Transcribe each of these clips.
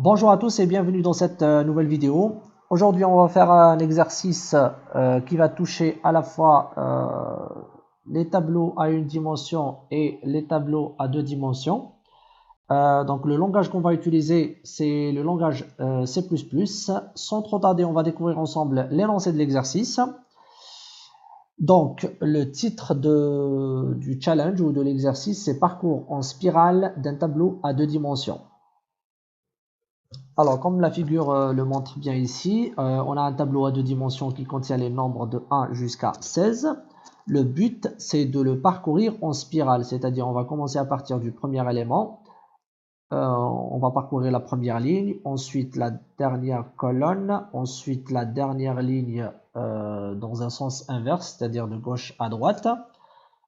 Bonjour à tous et bienvenue dans cette nouvelle vidéo. Aujourd'hui, on va faire un exercice qui va toucher à la fois les tableaux à une dimension et les tableaux à deux dimensions. Donc le langage qu'on va utiliser, c'est le langage C++. Sans trop tarder, on va découvrir ensemble l'énoncé de l'exercice. Donc le titre du challenge ou de l'exercice, c'est parcours en spirale d'un tableau à deux dimensions. Alors, comme la figure le montre bien ici, on a un tableau à deux dimensions qui contient les nombres de 1 jusqu'à 16. Le but, c'est de le parcourir en spirale, c'est-à-dire on va commencer à partir du premier élément. On va parcourir la première ligne, ensuite la dernière colonne, ensuite la dernière ligne dans un sens inverse, c'est-à-dire de gauche à droite,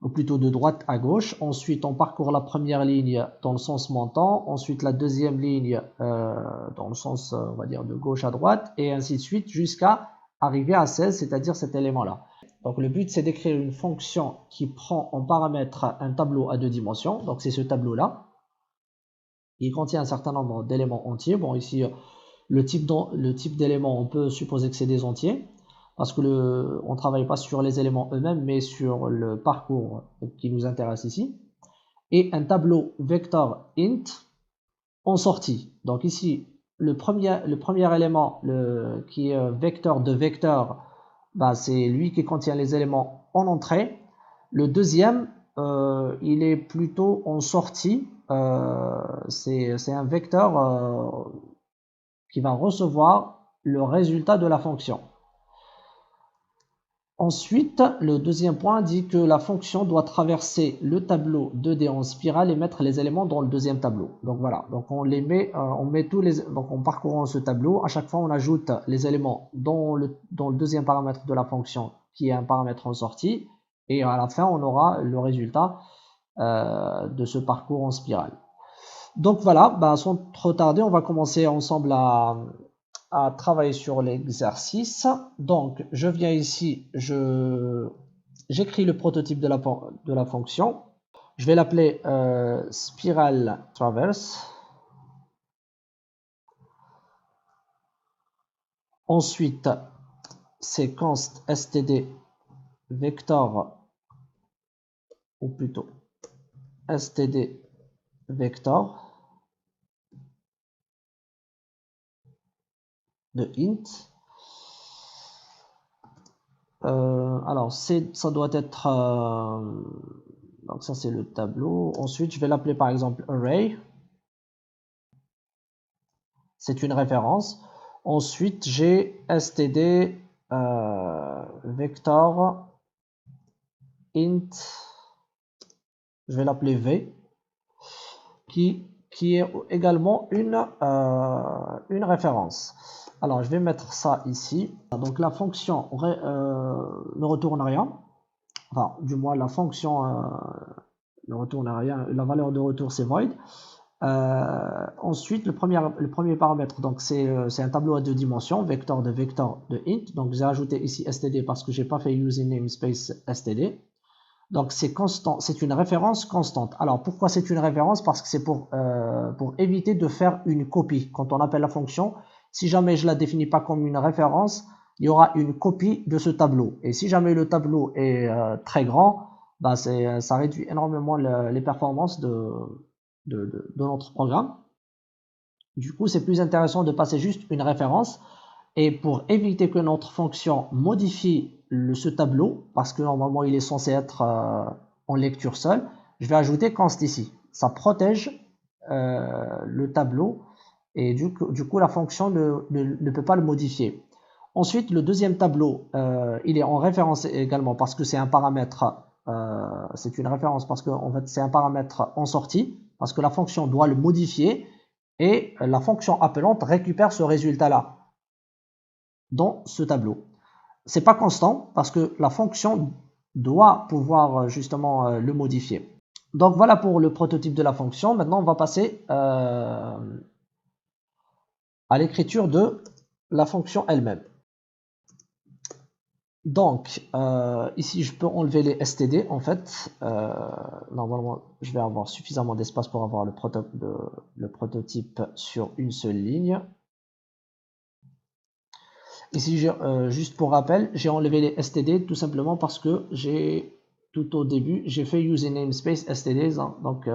ou plutôt de droite à gauche. Ensuite, on parcourt la première ligne dans le sens montant, ensuite la deuxième ligne dans le sens, on va dire, de gauche à droite, et ainsi de suite jusqu'à arriver à 16, c'est-à-dire cet élément-là. Donc le but, c'est d'écrire une fonction qui prend en paramètre un tableau à deux dimensions, donc c'est ce tableau-là. Il contient un certain nombre d'éléments entiers. Bon, ici, le type d'éléments, on peut supposer que c'est des entiers, parce que on ne travaille pas sur les éléments eux-mêmes, mais sur le parcours qui nous intéresse ici. Et un tableau vector int en sortie. Donc ici, le premier élément qui est vecteur de vecteur, bah, c'est lui qui contient les éléments en entrée. Le deuxième, il est plutôt en sortie. C'est un vecteur qui va recevoir le résultat de la fonction. Ensuite, le deuxième point dit que la fonction doit traverser le tableau 2D en spirale et mettre les éléments dans le deuxième tableau. Donc voilà, donc on les met, donc en parcourant ce tableau, à chaque fois on ajoute les éléments dans le deuxième paramètre de la fonction qui est un paramètre en sortie, et à la fin on aura le résultat de ce parcours en spirale. Donc voilà, bah, sans trop tarder, on va commencer ensemble à travailler sur l'exercice. Donc, je viens ici, j'écris le prototype de la fonction. Je vais l'appeler spiral traverse. Ensuite, c'est const std vector, ou plutôt std vector de int. Alors, ça doit être donc ça c'est le tableau. Ensuite, je vais l'appeler par exemple array. C'est une référence. Ensuite, j'ai std vector int, je vais l'appeler v, qui est également une référence. Alors, je vais mettre ça ici. Donc, la fonction ne retourne rien. Enfin, du moins, la fonction ne retourne rien. La valeur de retour, c'est void. Ensuite, le premier paramètre, donc c'est un tableau à deux dimensions, vector de int. Donc, j'ai ajouté ici std parce que j'ai pas fait using namespace std. Donc, c'est constant, c'est une référence constante. Alors, pourquoi c'est une référence? Parce que c'est pour éviter de faire une copie. Quand on appelle la fonction, si jamais je la définis pas comme une référence, il y aura une copie de ce tableau. Et si jamais le tableau est très grand, bah ça réduit énormément les performances de notre programme. Du coup, c'est plus intéressant de passer juste une référence. Et pour éviter que notre fonction modifie ce tableau, parce que normalement il est censé être en lecture seule, je vais ajouter const ici. Ça protège le tableau et du coup la fonction ne peut pas le modifier. Ensuite, le deuxième tableau, il est en référence également parce que c'est un paramètre, c'est une référence parce que en fait, c'est un paramètre en sortie, parce que la fonction doit le modifier et la fonction appelante récupère ce résultat-là dans ce tableau. C'est pas constant parce que la fonction doit pouvoir justement le modifier. Donc voilà pour le prototype de la fonction. Maintenant, on va passer à l'écriture de la fonction elle-même. Donc, ici, je peux enlever les STD, en fait. Normalement, je vais avoir suffisamment d'espace pour avoir le prototype sur une seule ligne. Ici, juste pour rappel, j'ai enlevé les STD tout simplement parce que tout au début, j'ai fait use namespace STD, hein, donc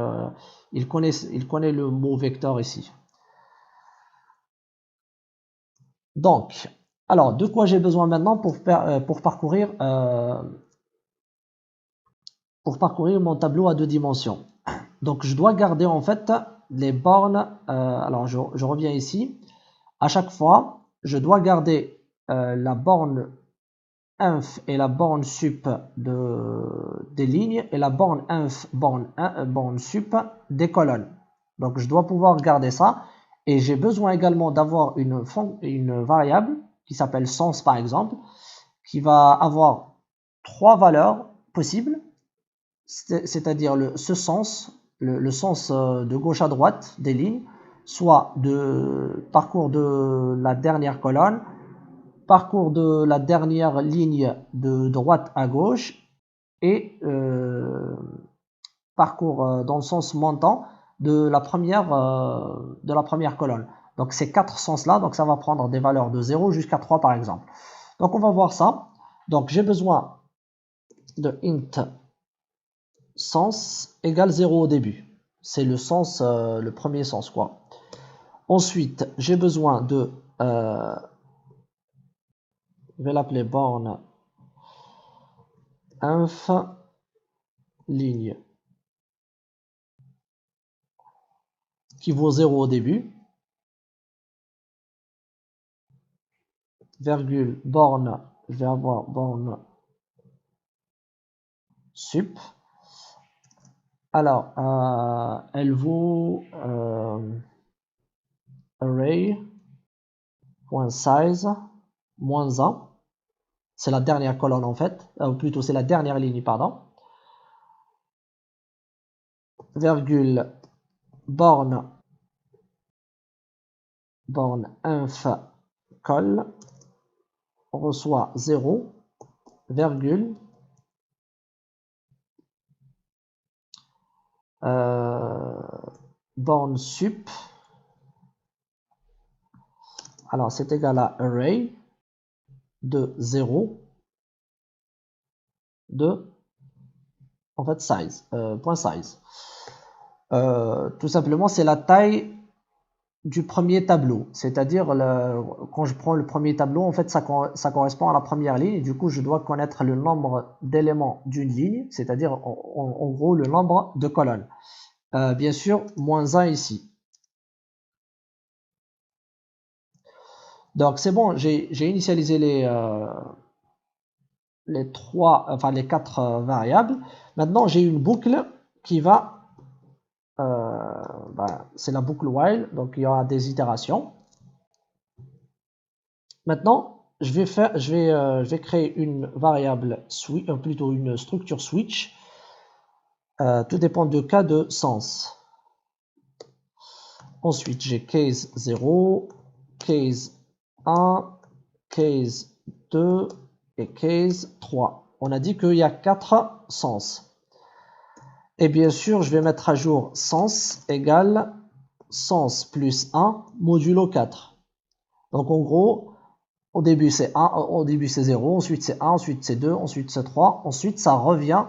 il connaît le mot vecteur ici. Donc, alors, de quoi j'ai besoin maintenant pour parcourir mon tableau à 2 dimensions? Donc, je dois garder en fait les bornes. Alors, je reviens ici. À chaque fois, je dois garder la borne inf et la borne sup des lignes et la borne inf, borne sup des colonnes. Donc, je dois pouvoir garder ça. Et j'ai besoin également d'avoir une variable qui s'appelle sens, par exemple, qui va avoir 3 valeurs possibles, c'est-à-dire ce sens, le sens de gauche à droite des lignes, soit de parcours de la dernière colonne, parcours de la dernière ligne de droite à gauche et parcours dans le sens montant de la première colonne. Donc ces 4 sens-là, donc ça va prendre des valeurs de 0 jusqu'à 3 par exemple. Donc on va voir ça. Donc j'ai besoin de int sens égale 0 au début. C'est le sens, le premier sens quoi. Ensuite, j'ai besoin de je vais l'appeler borne inf ligne qui vaut 0 au début, virgule borne, je vais avoir borne sup. Alors, elle vaut array.size moins 1. C'est la dernière colonne en fait, ou plutôt c'est la dernière ligne, pardon. Virgule borne inf col reçoit 0, virgule borne sup. Alors c'est égal à array de 0 de en fait size, point size. Tout simplement c'est la taille du premier tableau, c'est-à-dire quand je prends le premier tableau, en fait ça correspond à la première ligne, et du coup je dois connaître le nombre d'éléments d'une ligne, c'est-à-dire en gros le nombre de colonnes. Bien sûr, moins 1 ici. Donc c'est bon, j'ai initialisé les 4 variables. Maintenant j'ai une boucle qui va c'est la boucle while, donc il y aura des itérations. Maintenant, je vais créer une variable plutôt une structure switch. Tout dépend de cas de sens. Ensuite, j'ai case 0, case 1, case 2 et case 3. On a dit qu'il y a 4 sens. Et bien sûr, je vais mettre à jour sens égale sens plus 1 modulo 4. Donc en gros, au début c'est 1, au début c'est 0, ensuite c'est 1, ensuite c'est 2, ensuite c'est 3, ensuite ça revient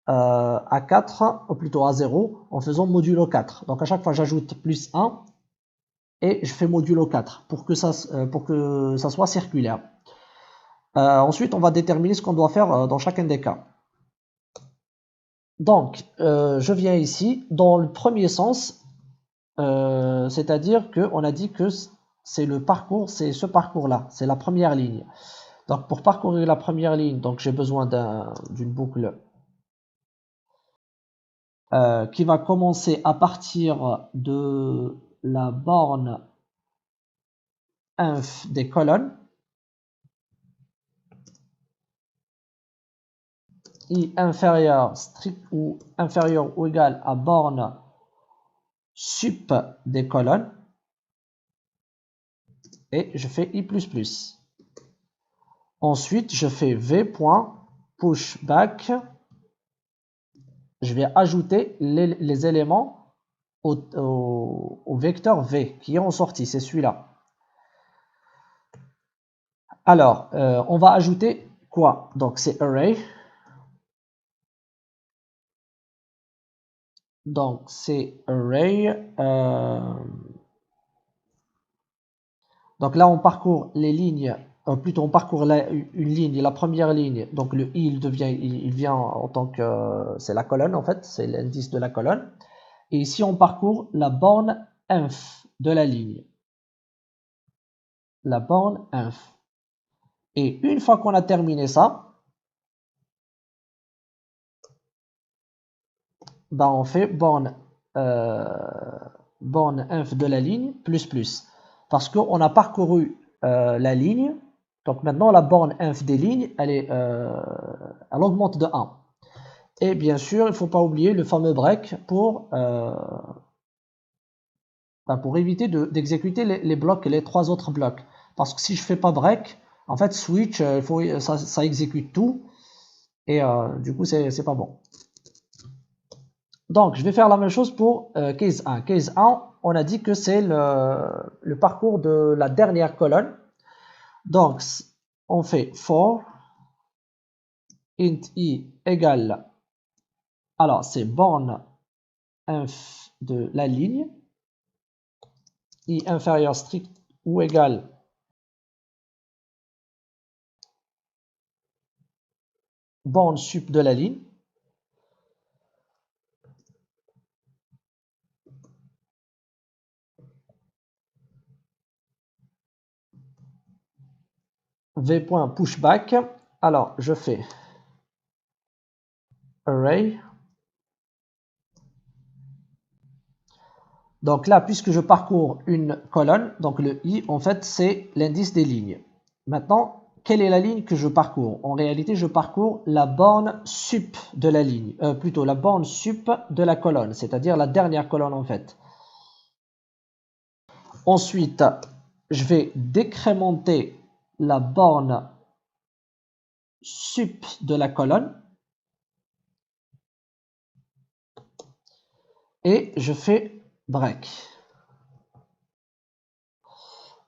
à 4, ou plutôt à 0, en faisant modulo 4. Donc à chaque fois j'ajoute plus 1 et je fais modulo 4 pour que ça soit circulaire. Ensuite on va déterminer ce qu'on doit faire dans chacun des cas. Donc je viens ici, dans le premier sens, c'est-à-dire qu'on a dit que c'est ce parcours-là, c'est la première ligne. Donc pour parcourir la première ligne, donc j'ai besoin d'une boucle qui va commencer à partir de la borne inf des colonnes, i inférieur strict ou inférieur ou égal à borne sup des colonnes, et je fais i++. Ensuite, je fais v.pushback. Je vais ajouter les éléments au vecteur v qui est en sortie, c'est celui-là. Alors, on va ajouter quoi? Donc, c'est array. Donc, c'est array. Donc là, on parcourt les lignes, plutôt on parcourt une ligne, la première ligne. Donc le i, il vient en tant que, c'est la colonne en fait, c'est l'indice de la colonne. Et ici, on parcourt la borne inf de la ligne. La borne inf. Et une fois qu'on a terminé ça, ben on fait borne inf de la ligne plus plus. Parce qu'on a parcouru la ligne. Donc maintenant, la borne inf des lignes, elle augmente de 1. Et bien sûr, il ne faut pas oublier le fameux break pour éviter d'exécuter les blocs, les 3 autres blocs. Parce que si je ne fais pas break, en fait, switch, ça exécute tout. Et du coup, c'est pas bon. Donc, je vais faire la même chose pour case 1. Case 1, on a dit que c'est le parcours de la dernière colonne. Donc, on fait for int i égale, alors c'est borne inf de la ligne, i inférieur strict ou égal borne sup de la ligne. v.pushback. Alors, je fais array. Donc là, puisque je parcours une colonne, donc le i, en fait, c'est l'indice des lignes. Maintenant, quelle est la ligne que je parcours? En réalité, je parcours la borne sup de la ligne, plutôt la borne sup de la colonne, c'est-à-dire la dernière colonne en fait. Ensuite, je vais décrémenter la borne sup de la colonne et je fais break.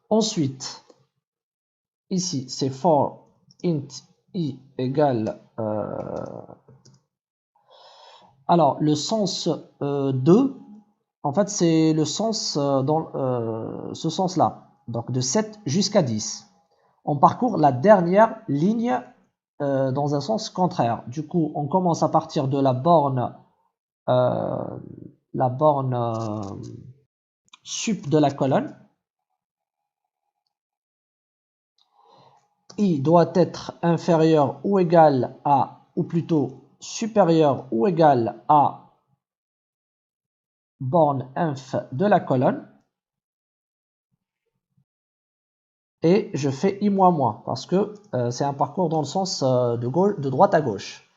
Ensuite, ici, c'est for int i égale... alors, le sens 2, en fait, c'est le sens dans ce sens-là. Donc, de 7 jusqu'à 10. On parcourt la dernière ligne dans un sens contraire. Du coup, on commence à partir de la borne sup de la colonne. I doit être inférieur ou égal à, ou plutôt supérieur ou égal à borne inf de la colonne. Et je fais i moins moins parce que c'est un parcours dans le sens de droite à gauche.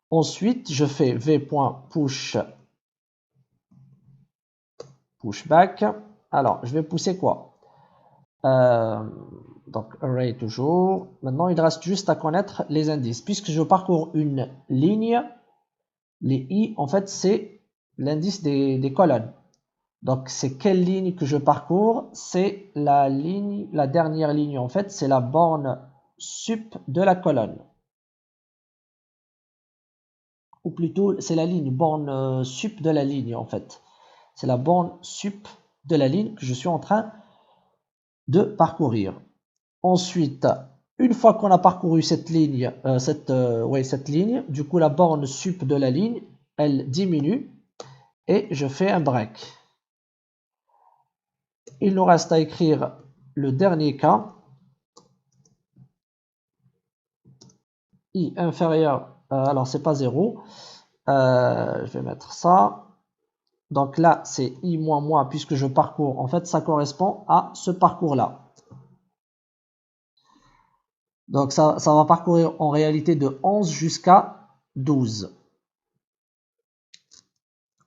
Ensuite, je fais v.pushback. Alors, je vais pousser quoi? Donc, array toujours. Maintenant, il reste juste à connaître les indices. Puisque je parcours une ligne, les i, en fait, c'est l'indice des colonnes. Donc, c'est quelle ligne que je parcours? C'est la dernière ligne, en fait, c'est la borne sup de la colonne. Ou plutôt, c'est la ligne borne sup de la ligne, en fait. C'est la borne sup de la ligne que je suis en train de parcourir. Ensuite, une fois qu'on a parcouru cette ligne, cette ligne, du coup, la borne sup de la ligne, elle diminue et je fais un break. Il nous reste à écrire le dernier cas. I inférieur, alors c'est pas 0. Je vais mettre ça. Donc là, c'est i moins moins puisque je parcours. En fait, ça correspond à ce parcours-là. Donc ça va parcourir en réalité de 11 jusqu'à 12.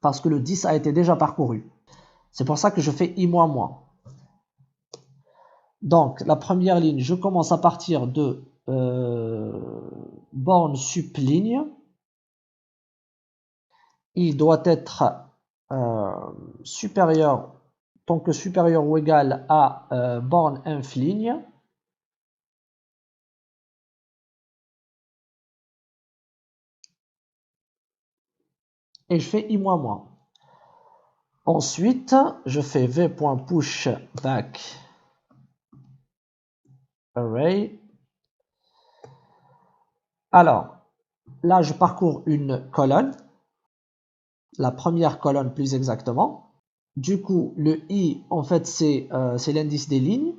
Parce que le 10 a été déjà parcouru. C'est pour ça que je fais i moins moins. Donc, la première ligne, je commence à partir de borne sup ligne. Il doit être supérieur, tant que supérieur ou égal à borne inf ligne. Et je fais i-. Ensuite, je fais v.push back array. Alors, là, je parcours une colonne, la première colonne plus exactement. Du coup, le i, en fait, c'est l'indice des lignes.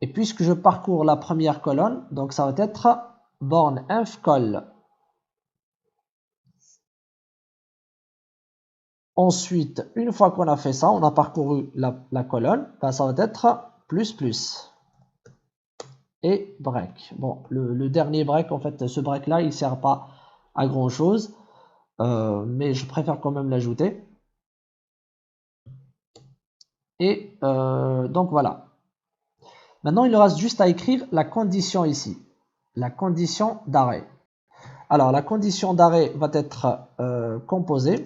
Et puisque je parcours la première colonne, donc ça va être borne inf col. Ensuite, une fois qu'on a fait ça, on a parcouru la colonne, ben ça va être plus plus. Et break. Bon, le dernier break, en fait, ce break là, il ne sert pas à grand chose, mais je préfère quand même l'ajouter. Et donc voilà. Maintenant, il nous reste juste à écrire la condition ici, la condition d'arrêt. Alors, la condition d'arrêt va être composée.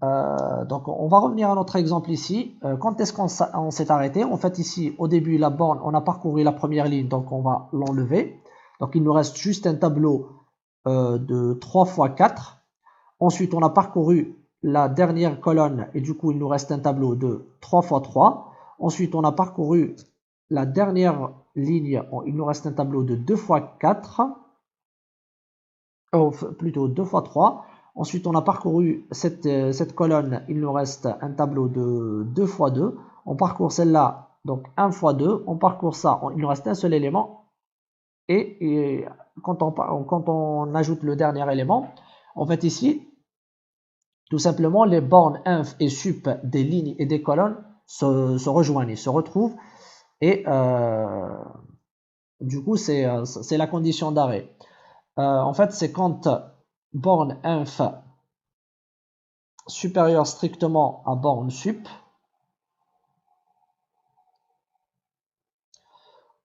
Donc, on va revenir à notre exemple ici. Quand est-ce qu'on s'est arrêté? En fait, ici, au début, la borne, on a parcouru la première ligne, donc on va l'enlever. Donc, il nous reste juste un tableau de 3 x 4. Ensuite, on a parcouru la dernière colonne et du coup, il nous reste un tableau de 3 x 3. Ensuite, on a parcouru la dernière ligne, il nous reste un tableau de 2 x 4. Plutôt 2 x 3. Ensuite, on a parcouru cette colonne, il nous reste un tableau de 2 x 2. On parcourt celle-là, donc 1 x 2. On parcourt ça, il nous reste un seul élément. Et quand on ajoute le dernier élément, en fait ici, tout simplement, les bornes inf et sup des lignes et des colonnes se rejoignent, se retrouvent. Et du coup, c'est la condition d'arrêt. En fait, c'est quand borne inf supérieur strictement à borne sup,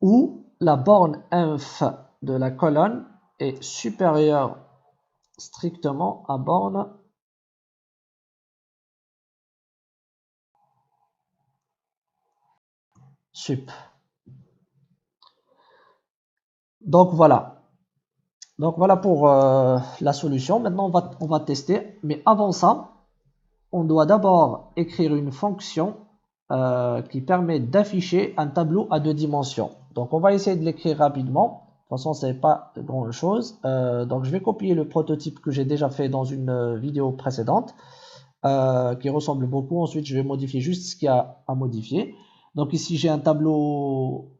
ou la borne inf de la colonne est supérieure strictement à borne sup. Donc voilà. Donc voilà pour la solution. Maintenant, on va tester. Mais avant ça, on doit d'abord écrire une fonction qui permet d'afficher un tableau à 2 dimensions. Donc on va essayer de l'écrire rapidement. De toute façon, ce n'est pas grand chose. Donc je vais copier le prototype que j'ai déjà fait dans une vidéo précédente, qui ressemble beaucoup. Ensuite, je vais modifier juste ce qu'il y a à modifier. Donc ici, j'ai un tableau,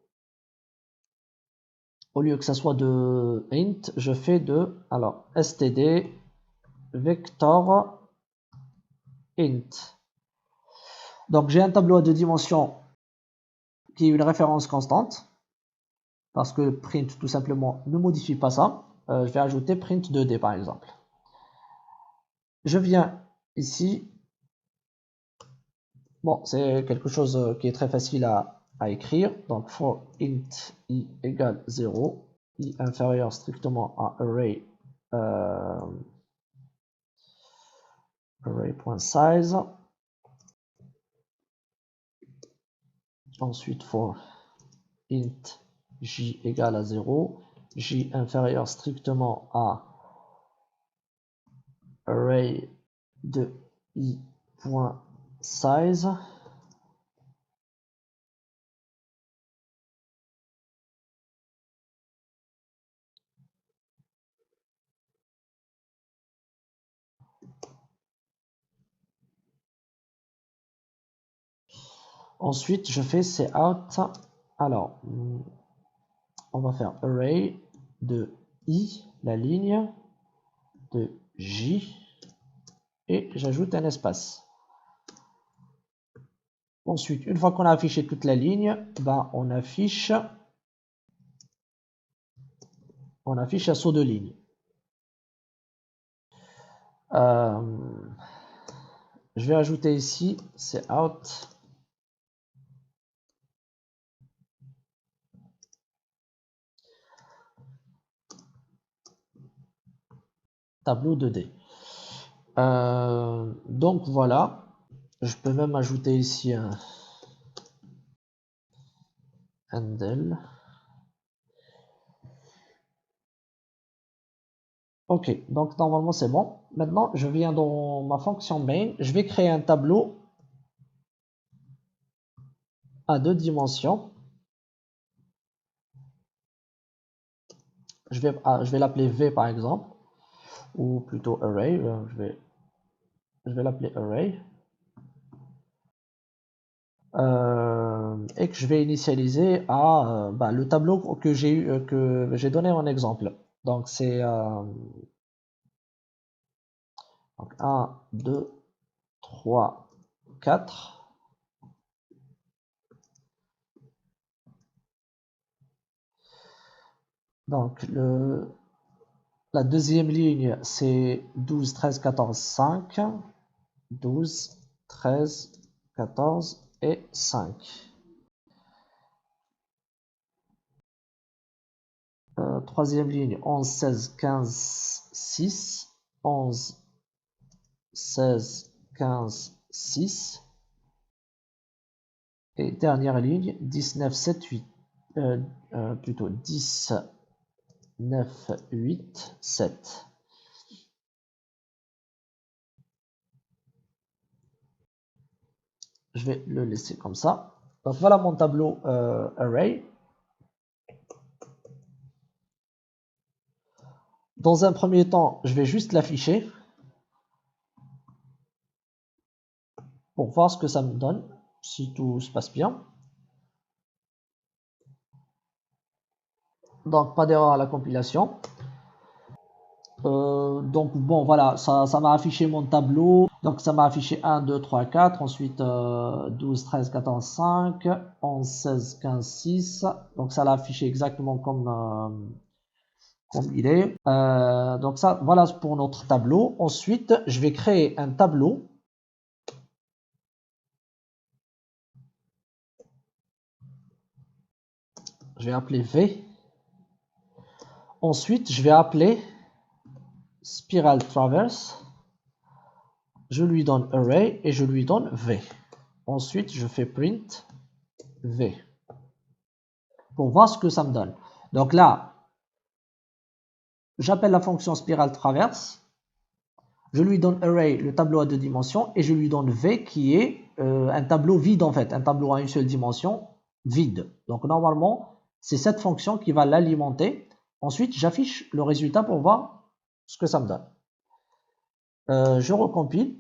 au lieu que ça soit de int, je fais de, alors, std vector int. Donc j'ai un tableau à 2 dimensions qui est une référence constante, parce que print tout simplement ne modifie pas ça. Je vais ajouter print 2D par exemple. Je viens ici. Bon, c'est quelque chose qui est très facile à écrire. Donc for int i égale 0, i inférieur strictement à array, array.size. Ensuite for int j égale à 0, j inférieur strictement à array de i.size. Ensuite, je fais cout. Alors, on va faire array de i, la ligne, de j, et j'ajoute un espace. Ensuite, une fois qu'on a affiché toute la ligne, ben, on affiche un saut de ligne. Je vais ajouter ici cout tableau 2D. Donc voilà, je peux même ajouter ici un handle. Ok, donc normalement c'est bon. Maintenant, je viens dans ma fonction main, je vais créer un tableau à 2 dimensions. Je vais l'appeler V par exemple, ou plutôt array. Je vais l'appeler array. Et que je vais initialiser à le tableau que j'ai donné en exemple. Donc c'est 1, 2, 3, 4. Donc la deuxième ligne c'est 12, 13, 14, 5. 12, 13, 14 et 5. Troisième ligne 11, 16, 15, 6. 11, 16, 15, 6. Et dernière ligne 19, 7, 8. Plutôt 10, 9, 8, 7. Je vais le laisser comme ça. Donc voilà mon tableau array. Dans un premier temps, je vais juste l'afficher pour voir ce que ça me donne, si tout se passe bien. Donc pas d'erreur à la compilation. Donc bon voilà, ça m'a affiché mon tableau. Donc ça m'a affiché 1, 2, 3, 4. Ensuite 12, 13, 14, 5. 11, 16, 15, 6. Donc ça l'a affiché exactement comme il est. Donc ça, voilà pour notre tableau. Ensuite, je vais créer un tableau. Je vais appeler V. Ensuite, je vais appeler Spiral Traverse. Je lui donne Array et je lui donne V. Ensuite, je fais print V pour voir ce que ça me donne. Donc là, j'appelle la fonction Spiral Traverse. Je lui donne Array, le tableau à 2 dimensions, et je lui donne V qui est un tableau vide en fait, un tableau à une seule dimension vide. Donc normalement, c'est cette fonction qui va l'alimenter. Ensuite, j'affiche le résultat pour voir ce que ça me donne. Je recompile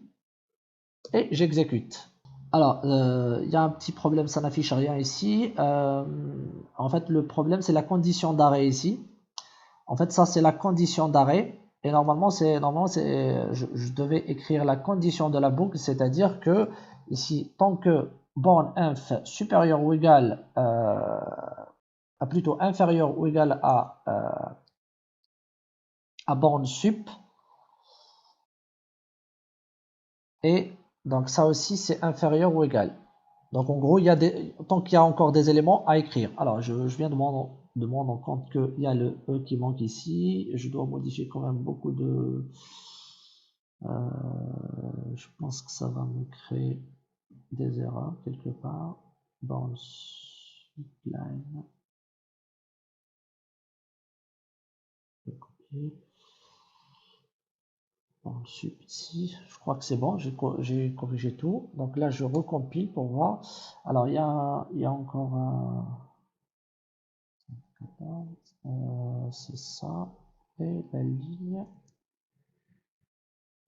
et j'exécute. Alors, il y a un petit problème, ça n'affiche rien ici. En fait, le problème, c'est la condition d'arrêt ici. En fait, ça, c'est la condition d'arrêt. Et normalement, je devais écrire la condition de la boucle, c'est-à-dire que ici, tant que borne inf supérieur ou égal, plutôt inférieur ou égal à borne sup, et donc ça aussi, c'est inférieur ou égal. Donc en gros, tant qu'il y a encore des éléments à écrire. Alors, je viens de me rendre compte qu'il y a le E qui manque ici. Je dois modifier quand même beaucoup de... je pense que ça va me créer des erreurs quelque part. Born line. Born sup ici. Je crois que c'est bon. J'ai corrigé tout. Donc là, je recompile pour voir. Alors, il y a encore un... c'est ça. Et la ligne...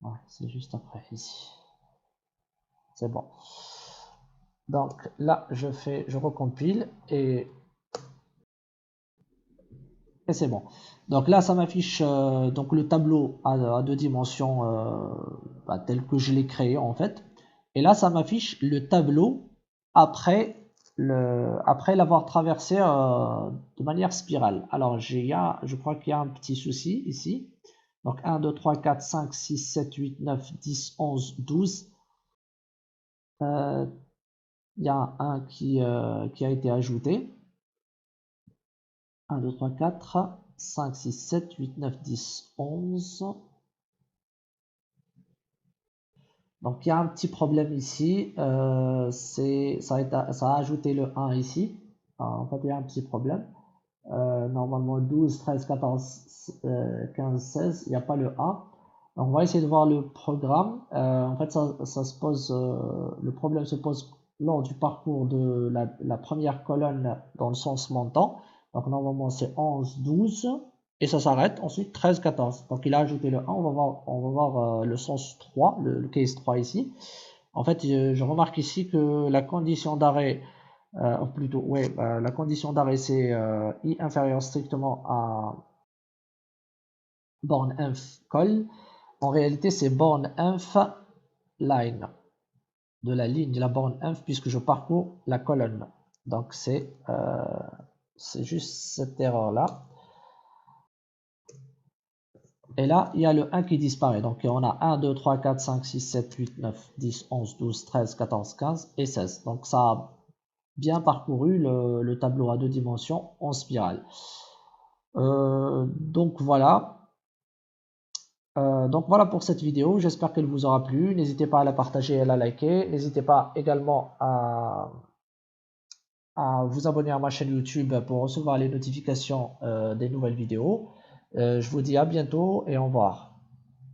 Ouais, c'est juste après ici. C'est bon. Donc là, je recompile et c'est bon. Donc là, ça m'affiche donc le tableau à 2 dimensions tel que je l'ai créé en fait. Et là, ça m'affiche le tableau après l'avoir traversé de manière spirale. Alors, je crois qu'il y a un petit souci ici. Donc 1, 2, 3, 4, 5, 6, 7, 8, 9, 10, 11, 12. Il y a un qui a été ajouté. 1, 2, 3, 4, 5, 6, 7, 8, 9, 10, 11. Donc il y a un petit problème ici, ça a ajouté le 1 ici. En fait, il y a un petit problème. Normalement 12, 13, 14, 15, 16, il n'y a pas le 1. Donc on va essayer de voir le programme. En fait, ça se pose, le problème se pose lors du parcours de la première colonne dans le sens montant. Donc normalement c'est 11, 12 et ça s'arrête. Ensuite 13, 14. Donc il a ajouté le 1. On va voir le sens 3, le case 3 ici. En fait, je remarque ici que la condition d'arrêt, ou plutôt, ouais, la condition d'arrêt c'est i inférieur strictement à borne inf col. En réalité, c'est borne inf line, de la ligne de la borne inf, puisque je parcours la colonne. Donc c'est juste cette erreur là. Et là, il y a le 1 qui disparaît. Donc on a 1, 2, 3, 4, 5, 6, 7, 8, 9, 10, 11, 12, 13, 14, 15 et 16. Donc ça a bien parcouru le tableau à 2 dimensions en spirale. Donc voilà. Donc voilà pour cette vidéo, j'espère qu'elle vous aura plu. N'hésitez pas à la partager et à la liker. N'hésitez pas également à vous abonner à ma chaîne YouTube pour recevoir les notifications des nouvelles vidéos. Je vous dis à bientôt et au revoir.